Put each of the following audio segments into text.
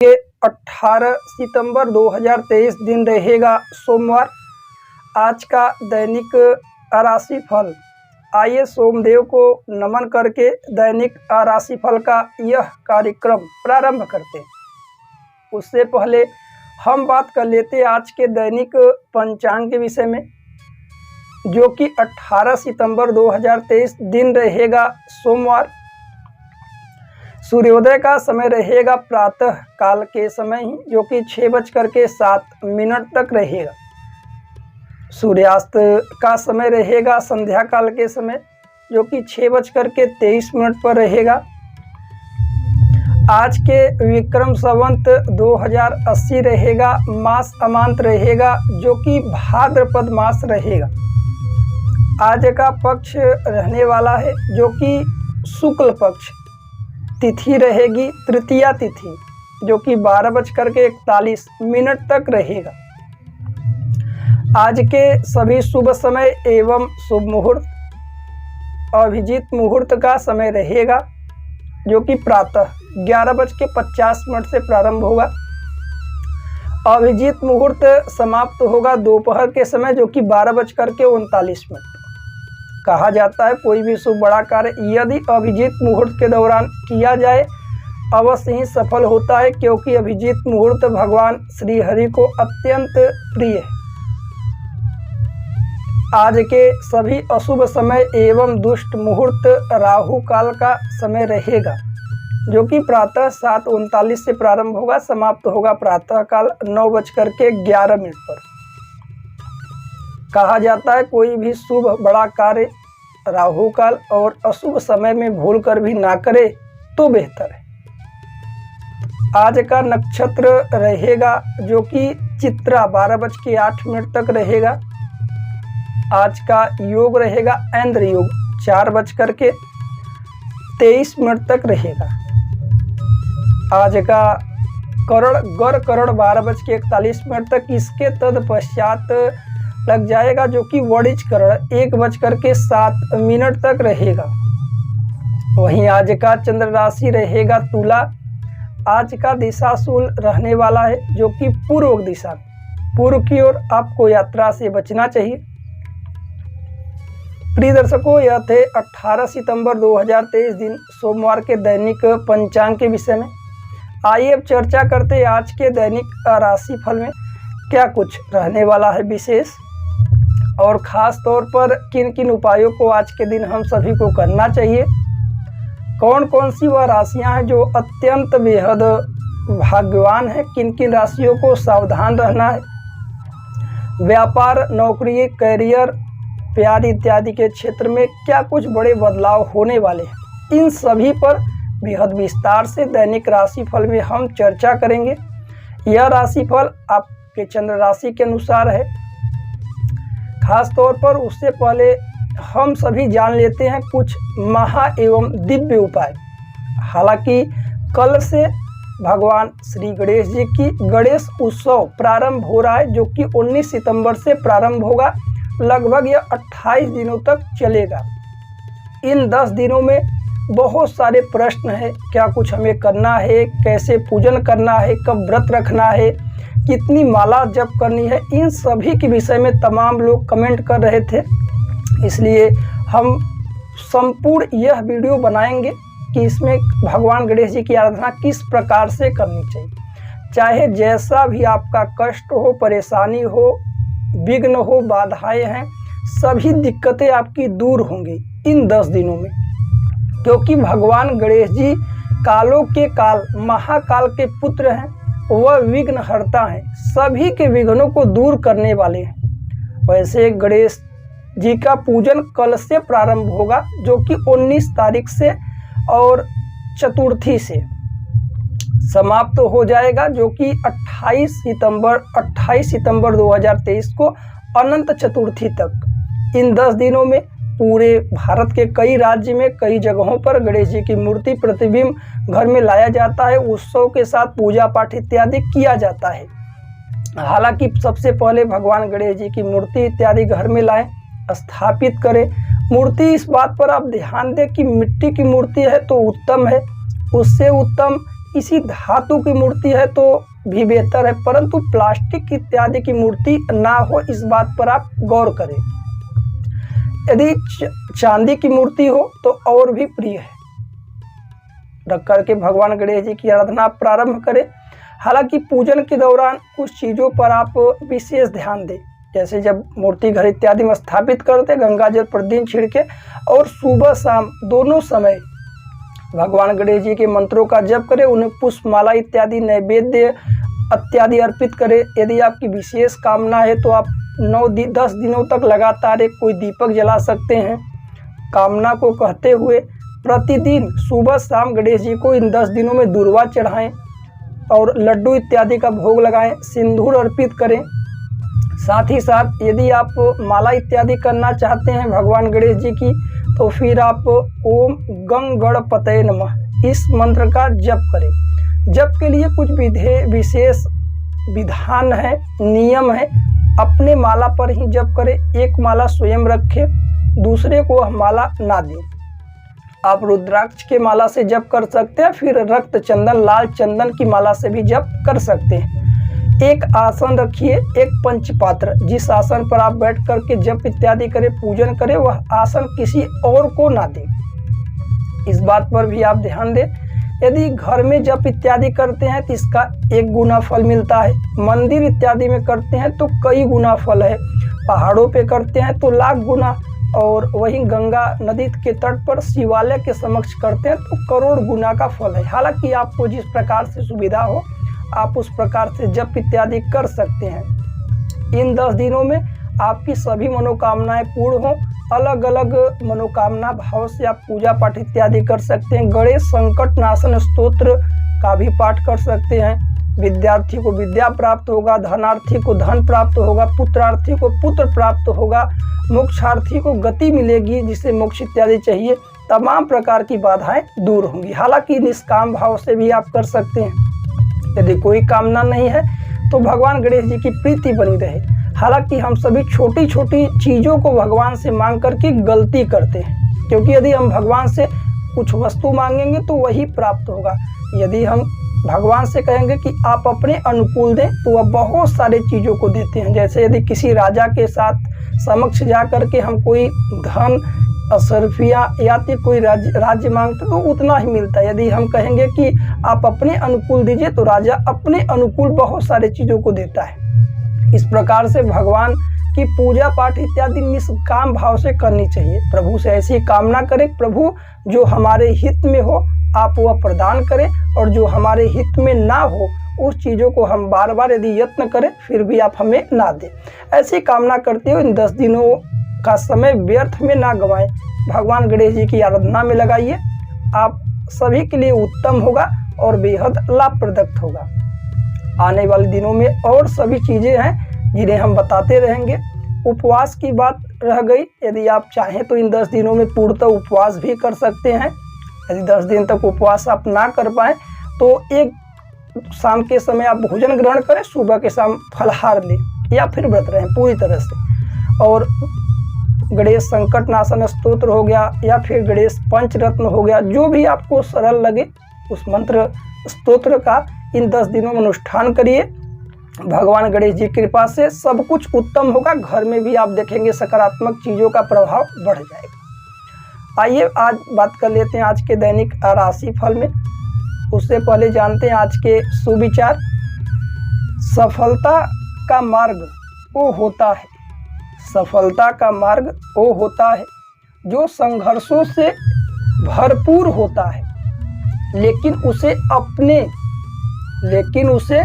ये 18 सितंबर 2023 दिन रहेगा सोमवार। आज का दैनिक राशिफल। आइए सोमदेव को नमन करके दैनिक राशिफल का यह कार्यक्रम प्रारंभ करते हैं। उससे पहले हम बात कर लेते हैं आज के दैनिक पंचांग के विषय में, जो कि 18 सितंबर 2023 दिन रहेगा सोमवार। सूर्योदय का समय रहेगा प्रातः काल के समय ही, जो कि 6:07 तक रहेगा। सूर्यास्त का समय रहेगा संध्या काल के समय, जो कि 6:23 पर रहेगा। आज के विक्रम संवत 2080 रहेगा। मास अमांत रहेगा, जो कि भाद्रपद मास रहेगा। आज का पक्ष रहने वाला है, जो कि शुक्ल पक्ष। तिथि रहेगी तृतीया तिथि, जो कि 12:41 तक रहेगा। आज के सभी शुभ समय एवं शुभ मुहूर्त, अभिजीत मुहूर्त का समय रहेगा, जो कि प्रातः 11:50 से प्रारंभ होगा। अभिजीत मुहूर्त समाप्त होगा दोपहर के समय, जो कि 12:39। कहा जाता है कोई भी शुभ बड़ा कार्य यदि अभिजीत मुहूर्त के दौरान किया जाए अवश्य ही सफल होता है, क्योंकि अभिजीत मुहूर्त भगवान श्री हरि को अत्यंत प्रिय है। आज के सभी अशुभ समय एवं दुष्ट मुहूर्त राहु काल का समय रहेगा, जो कि प्रातः 7:39 से प्रारंभ होगा, समाप्त होगा प्रातः काल 9:11 पर। कहा जाता है कोई भी शुभ बड़ा कार्य राहु काल और अशुभ समय में भूल कर भी ना करे तो बेहतर है। आज का नक्षत्र रहेगा, जो कि चित्रा 12:08 तक रहेगा। आज का योग रहेगा ऐंद्र योग 4:23 तक रहेगा। आज का करण गर करण 12:41 तक, इसके तत्पश्चात लग जाएगा, जो कि वणिज करण 1:07 तक रहेगा। वहीं आज का चंद्र राशि रहेगा तुला। आज का दिशाशूल रहने वाला है, जो कि पूर्व दिशा, पूर्व की ओर आपको यात्रा से बचना चाहिए। प्रिय दर्शकों, यह थे 18 सितंबर 2023 दिन सोमवार के दैनिक पंचांग के विषय में। आइए अब चर्चा करते हैं आज के दैनिक राशिफल में क्या कुछ रहने वाला है विशेष, और ख़ास तौर पर किन किन उपायों को आज के दिन हम सभी को करना चाहिए। कौन कौन सी वह राशियां हैं जो अत्यंत बेहद भाग्यवान हैं, किन किन राशियों को सावधान रहना है। व्यापार, नौकरी, करियर, प्यार इत्यादि के क्षेत्र में क्या कुछ बड़े बदलाव होने वाले हैं, इन सभी पर बेहद विस्तार से दैनिक राशिफल में हम चर्चा करेंगे। यह राशिफल आपके चंद्र राशि के अनुसार है। खास तौर पर उससे पहले हम सभी जान लेते हैं कुछ महा एवं दिव्य उपाय। हालांकि कल से भगवान श्री गणेश जी की गणेश उत्सव प्रारंभ हो रहा है, जो कि 19 सितंबर से प्रारंभ होगा। लगभग यह 28 दिनों तक चलेगा। इन 10 दिनों में बहुत सारे प्रश्न हैं, क्या कुछ हमें करना है, कैसे पूजन करना है, कब व्रत रखना है, कितनी माला जप करनी है, इन सभी के विषय में तमाम लोग कमेंट कर रहे थे। इसलिए हम संपूर्ण यह वीडियो बनाएंगे कि इसमें भगवान गणेश जी की आराधना किस प्रकार से करनी चाहिए। चाहे जैसा भी आपका कष्ट हो, परेशानी हो, विघ्न हो, बाधाएं हैं, सभी दिक्कतें आपकी दूर होंगी इन 10 दिनों में, क्योंकि भगवान गणेश जी कालों के काल, महाकाल के पुत्र हैं। वह विघ्न हरता है, सभी के विघ्नों को दूर करने वाले हैं। वैसे गणेश जी का पूजन कल से प्रारंभ होगा, जो कि 19 तारीख से और चतुर्थी से समाप्त हो जाएगा, जो कि 28 सितंबर 2023 को अनंत चतुर्थी तक। इन 10 दिनों में पूरे भारत के कई राज्य में कई जगहों पर गणेश जी की मूर्ति प्रतिबिंब घर में लाया जाता है। उत्सव के साथ पूजा पाठ इत्यादि किया जाता है। हालांकि सबसे पहले भगवान गणेश जी की मूर्ति इत्यादि घर में लाएं, स्थापित करें। मूर्ति, इस बात पर आप ध्यान दें कि मिट्टी की मूर्ति है तो उत्तम है, उससे उत्तम किसी धातु की मूर्ति है तो भी बेहतर है, परंतु प्लास्टिक इत्यादि की मूर्ति ना हो, इस बात पर आप गौर करें। यदि चांदी की मूर्ति हो तो और भी प्रिय है। रख करके भगवान गणेश जी की आराधना प्रारंभ करें। हालांकि पूजन के दौरान कुछ चीज़ों पर आप विशेष ध्यान दें, जैसे जब मूर्ति घर इत्यादि में स्थापित करते गंगा जल प्रतिदिन छिड़के और सुबह शाम दोनों समय भगवान गणेश जी के मंत्रों का जप करें, उन्हें पुष्प माला इत्यादि नैवेद्य इत्यादि अर्पित करें। यदि आपकी विशेष कामना है तो आप 10 दिनों तक लगातार एक कोई दीपक जला सकते हैं। कामना को कहते हुए प्रतिदिन सुबह शाम गणेश जी को इन 10 दिनों में दूर्वा चढ़ाएं और लड्डू इत्यादि का भोग लगाएं, सिंदूर अर्पित करें। साथ ही साथ यदि आप माला इत्यादि करना चाहते हैं भगवान गणेश जी की, तो फिर आप ओम गं गणपतये नमः इस मंत्र का जप करें। जप के लिए कुछ विशेष विधान है, नियम है। अपने माला पर ही जप करें, एक माला स्वयं रखें, दूसरे को वह माला ना दें। आप रुद्राक्ष के माला से जप कर सकते हैं, फिर रक्त चंदन लाल चंदन की माला से भी जप कर सकते हैं। एक आसन रखिए, एक पंचपात्र, जिस आसन पर आप बैठ करके जप इत्यादि करें, पूजन करें, वह आसन किसी और को ना दें। इस बात पर भी आप ध्यान दें। यदि घर में जप इत्यादि करते हैं तो इसका 1 गुना फल मिलता है, मंदिर इत्यादि में करते हैं तो कई गुना फल है, पहाड़ों पे करते हैं तो लाख गुना, और वहीं गंगा नदी के तट पर शिवालय के समक्ष करते हैं तो करोड़ गुना का फल है। हालांकि आपको जिस प्रकार से सुविधा हो आप उस प्रकार से जप इत्यादि कर सकते हैं। इन 10 दिनों में आपकी सभी मनोकामनाएं पूर्ण हो। अलग अलग मनोकामना भाव से आप पूजा पाठ इत्यादि कर सकते हैं। गणेश संकट नाशन स्तोत्र का भी पाठ कर सकते हैं। विद्यार्थी को विद्या प्राप्त होगा, धनार्थी को धन प्राप्त होगा, पुत्रार्थी को पुत्र प्राप्त होगा, मोक्षार्थी को गति मिलेगी जिसे मोक्ष इत्यादि चाहिए। तमाम प्रकार की बाधाएं दूर होंगी। हालांकि निष्काम भाव से भी आप कर सकते हैं। यदि कोई कामना नहीं है तो भगवान गणेश जी की प्रीति बनी रहे। हालांकि हम सभी छोटी छोटी चीज़ों को भगवान से मांग करके गलती करते हैं, क्योंकि यदि हम भगवान से कुछ वस्तु मांगेंगे तो वही प्राप्त होगा। यदि हम भगवान से कहेंगे कि आप अपने अनुकूल दें तो वह बहुत सारी चीज़ों को देते हैं। जैसे यदि किसी राजा के साथ समक्ष जा कर के हम कोई धन असरफिया या फिर कोई राज्य मांगते तो उतना ही मिलता है। यदि हम कहेंगे कि आप अपने अनुकूल दीजिए तो राजा अपने अनुकूल बहुत सारी चीज़ों को देता है। इस प्रकार से भगवान की पूजा पाठ इत्यादि निष्काम भाव से करनी चाहिए। प्रभु से ऐसी कामना करें, प्रभु जो हमारे हित में हो आप वह प्रदान करें, और जो हमारे हित में ना हो उस चीज़ों को हम बार बार यदि यत्न करें फिर भी आप हमें ना दें। ऐसी कामना करते हुए इन 10 दिनों का समय व्यर्थ में ना गंवाएं। भगवान गणेश जी की आराधना में लगाइए। आप सभी के लिए उत्तम होगा और बेहद लाभप्रद होगा। आने वाले दिनों में और सभी चीज़ें हैं जिन्हें हम बताते रहेंगे। उपवास की बात रह गई। यदि आप चाहें तो इन 10 दिनों में पूर्णतः उपवास भी कर सकते हैं। यदि 10 दिन तक उपवास आप ना कर पाएँ तो एक शाम के समय आप भोजन ग्रहण करें, सुबह के शाम फलाहार लें, या फिर व्रत रहें पूरी तरह से। और गणेश संकट नाशन स्तोत्र हो गया या फिर गणेश पंचरत्न हो गया, जो भी आपको सरल लगे उस मंत्र स्तोत्र का इन 10 दिनों में अनुष्ठान करिए। भगवान गणेश जी की कृपा से सब कुछ उत्तम होगा। घर में भी आप देखेंगे सकारात्मक चीज़ों का प्रभाव बढ़ जाएगा। आइए आज बात कर लेते हैं आज के दैनिक राशि फल में। उससे पहले जानते हैं आज के सुविचार। सफलता का मार्ग वो होता है, सफलता का मार्ग वो होता है जो संघर्षों से भरपूर होता है, लेकिन उसे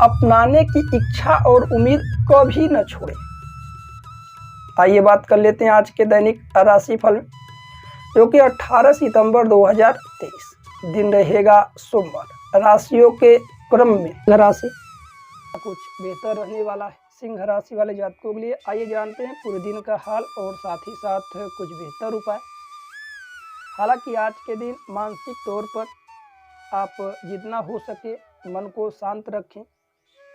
अपनाने की इच्छा और उम्मीद कभी न छोड़े। आइए बात कर लेते हैं आज के दैनिक राशि फल में, जो कि 18 सितंबर 2023 दिन रहेगा सोमवार। राशियों के क्रम में राशि कुछ बेहतर रहने वाला है सिंह राशि वाले जातकों के लिए। आइए जानते हैं पूरे दिन का हाल और साथ ही साथ कुछ बेहतर उपाय। हालांकि आज के दिन मानसिक तौर पर आप जितना हो सके मन को शांत रखें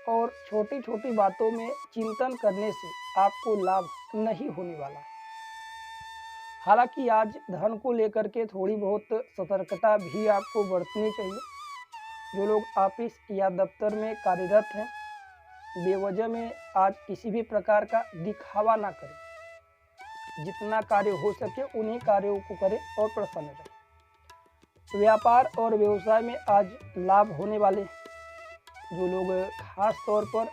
और छोटी छोटी बातों में चिंतन करने से आपको लाभ नहीं होने वाला है। हालांकि आज धन को लेकर के थोड़ी बहुत सतर्कता भी आपको बरतनी चाहिए। जो लोग ऑफिस या दफ्तर में कार्यरत हैं, बेवजह में आज किसी भी प्रकार का दिखावा ना करें। जितना कार्य हो सके उन्हीं कार्यों को करें और प्रसन्न रहें। व्यापार और व्यवसाय में आज लाभ होने वाले हैं। जो लोग खास तौर पर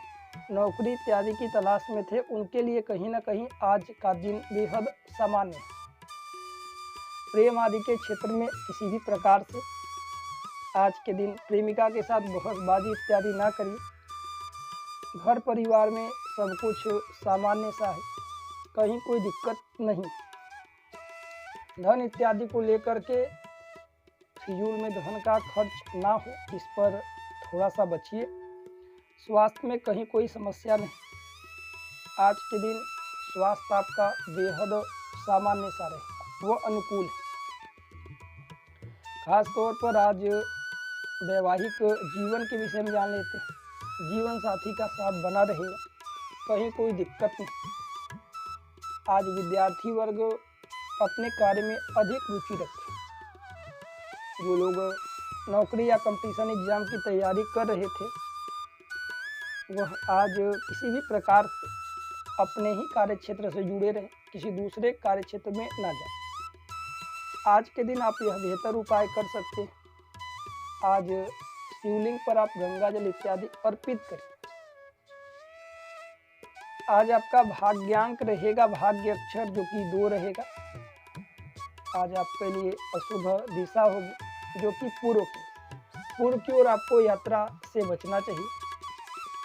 नौकरी इत्यादि की तलाश में थे, उनके लिए कहीं ना कहीं आज का दिन बेहद सामान्य है। प्रेम आदि के क्षेत्र में किसी भी प्रकार से आज के दिन प्रेमिका के साथ बहसबाजी इत्यादि ना करिए। घर परिवार में सब कुछ सामान्य सा है, कहीं कोई दिक्कत नहीं। धन इत्यादि को लेकर के फिजूल में धन का खर्च ना हो, इस पर थोड़ा सा बचिए। स्वास्थ्य में कहीं कोई समस्या नहीं। आज के दिन स्वास्थ्य आपका बेहद सामान्य सा रहे, वह अनुकूल है। खास तौर पर आज वैवाहिक जीवन के विषय में जान लेते हैं। जीवन साथी का साथ बना रहेगा, कहीं कोई दिक्कत नहीं। आज विद्यार्थी वर्ग अपने कार्य में अधिक रुचि रखें। जो लोग नौकरी या कंपटीशन एग्जाम की तैयारी कर रहे थे, वह आज किसी भी प्रकार से अपने ही कार्य क्षेत्र से जुड़े रहें, किसी दूसरे कार्य क्षेत्र में ना जाएं। आज के दिन आप यह बेहतर उपाय कर सकते हैं। आज शिवलिंग पर आप गंगा जल इत्यादि अर्पित करें। आज आपका भाग्यांक रहेगा भाग्य अक्षर, जो कि 2 रहेगा। आज आपके लिए अशुभ दिशा होगी, जो कि पूर्व की ओर आपको यात्रा से बचना चाहिए।